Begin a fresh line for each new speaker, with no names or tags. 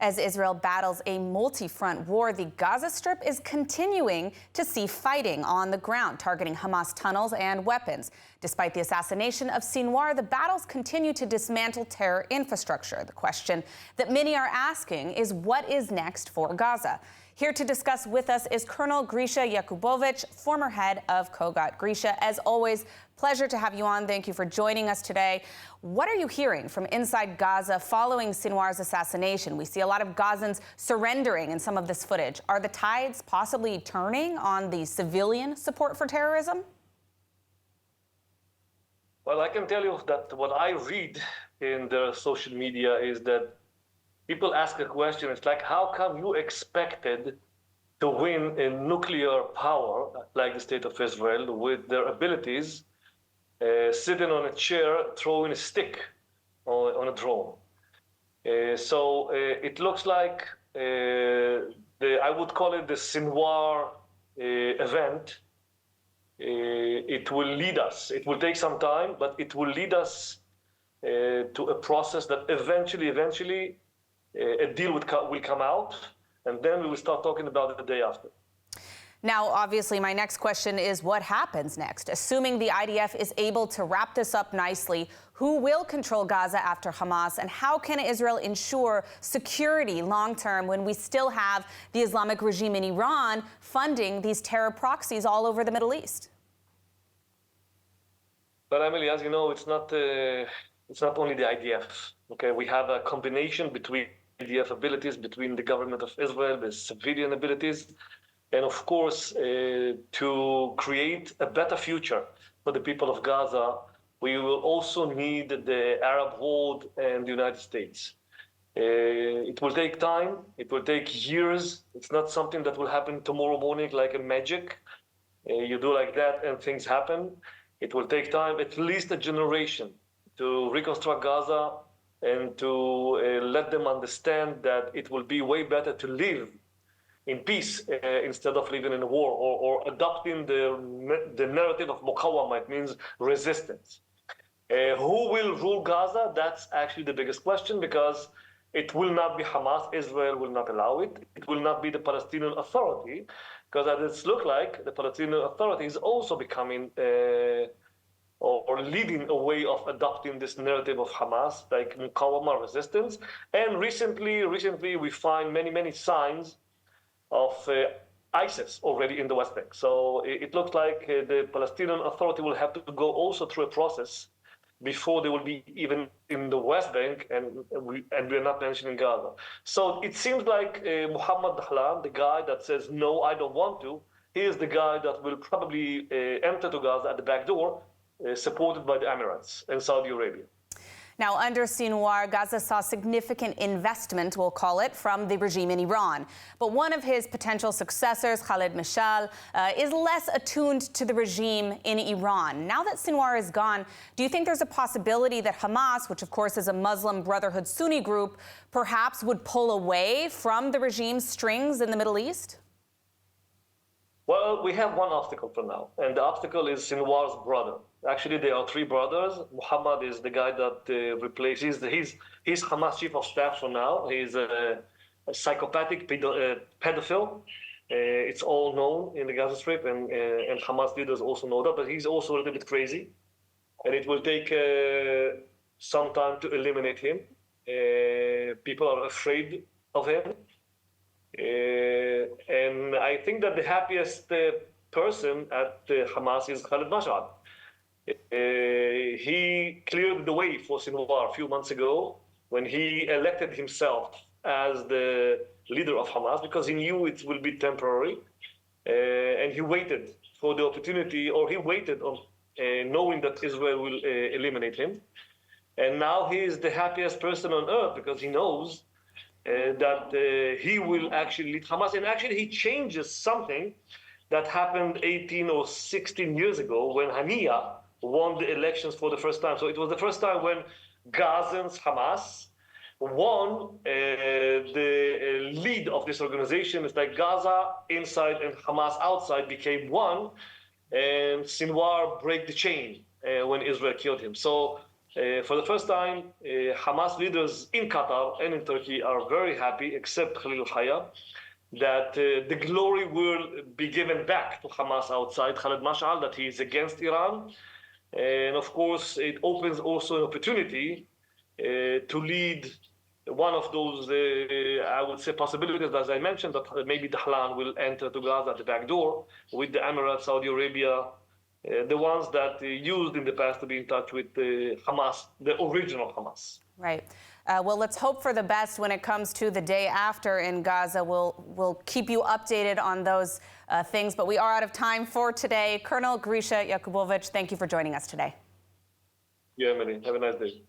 As Israel battles a multi-front war, the Gaza Strip is continuing to see fighting on the ground, targeting Hamas tunnels and weapons. Despite the assassination of Sinwar, the battles continue to dismantle terror infrastructure. The question that many are asking is what is next for Gaza? Here to discuss with us is Colonel Grisha Yakubovich, former head of COGAT. Grisha, as always, pleasure to have you on. Thank you for joining us today. What are you hearing from inside Gaza following Sinwar's assassination? We see a lot of Gazans surrendering in some of this footage. Are the tides possibly turning on the civilian support for terrorism?
Well, I can tell you that what I read in the social media is that people ask a question. It's like, how come you expected to win a nuclear power like the state of Israel with their abilities, sitting on a chair, throwing a stick on a drone? So it looks like I would call it the Sinwar event. It will lead us. It will take some time, but it will lead us to a process that eventually, a deal will come out, and then we will start talking about it the day after.
Now, obviously, my next question is what happens next? Assuming the IDF is able to wrap this up nicely, who will control Gaza after Hamas, and how can Israel ensure security long-term when we still have the Islamic regime in Iran funding these terror proxies all over the Middle East?
But Emily, as you know, it's not only the IDF. Okay, we have a combination between IDF abilities, between the government of Israel, the civilian abilities, and of course, to create a better future for the people of Gaza, we will also need the Arab world and the United States. It will take time. It will take years. It's not something that will happen tomorrow morning like a magic. You do like that and things happen. It will take time, at least a generation, to reconstruct Gaza and to let them understand that it will be way better to live in peace instead of living in a war, or adopting the narrative of Muqawama. It means resistance. Who will rule Gaza? That's actually the biggest question, because it will not be Hamas. Israel will not allow it. It will not be the Palestinian Authority, because as it looks like, the Palestinian Authority is also becoming or leading a way of adopting this narrative of Hamas, like Muqawama, resistance. And recently we find many signs of ISIS already in the West Bank. So it looks like the Palestinian Authority will have to go also through a process before they will be even in the West Bank, and we're not mentioning Gaza. So it seems like Mohammed Dahlan, the guy that says, no, I don't want to, he is the guy that will probably enter to Gaza at the back door, supported by the Emirates and Saudi Arabia.
Now, under Sinwar, Gaza saw significant investment, we'll call it, from the regime in Iran. But one of his potential successors, Khaled Mashal, is less attuned to the regime in Iran. Now that Sinwar is gone, do you think there's a possibility that Hamas, which of course is a Muslim Brotherhood Sunni group, perhaps would pull away from the regime's strings in the Middle East?
Well, we have one obstacle for now, and the obstacle is Sinwar's brother. Actually, there are three brothers. Muhammad is the guy that replaces. He's Hamas chief of staff for now. He's a psychopathic pedophile. It's all known in the Gaza Strip, and Hamas leaders also know that. But he's also a little bit crazy, and it will take some time to eliminate him. People are afraid of him. And I think that the happiest person at Hamas is Khaled Mashal. He cleared the way for Sinwar a few months ago when he elected himself as the leader of Hamas, because he knew it will be temporary. And he waited for the opportunity, or he waited on knowing that Israel will eliminate him. And now he is the happiest person on earth, because he knows that he will actually lead Hamas. And actually, he changes something that happened 18 or 16 years ago when Haniya won the elections for the first time. So it was the first time when Gazans, Hamas, won the lead of this organization. It's like Gaza inside and Hamas outside became one, and Sinwar break the chain when Israel killed him. So For the first time, Hamas leaders in Qatar and in Turkey are very happy, except Khalil al-Hayya, that the glory will be given back to Hamas outside, Khalid Mash'al, that he is against Iran. And of course, it opens also an opportunity to lead one of those, I would say, possibilities, as I mentioned, that maybe Dahlan will enter to Gaza at the back door with the Emirates, Saudi Arabia, the ones that used in the past to be in touch with Hamas, the original Hamas.
Right. Well, let's hope for the best when it comes to the day after in Gaza. We'll keep you updated on those things, but we are out of time for today. Colonel Grisha Yakubovich, thank you for joining us today.
Yeah, Emily. Have a nice day.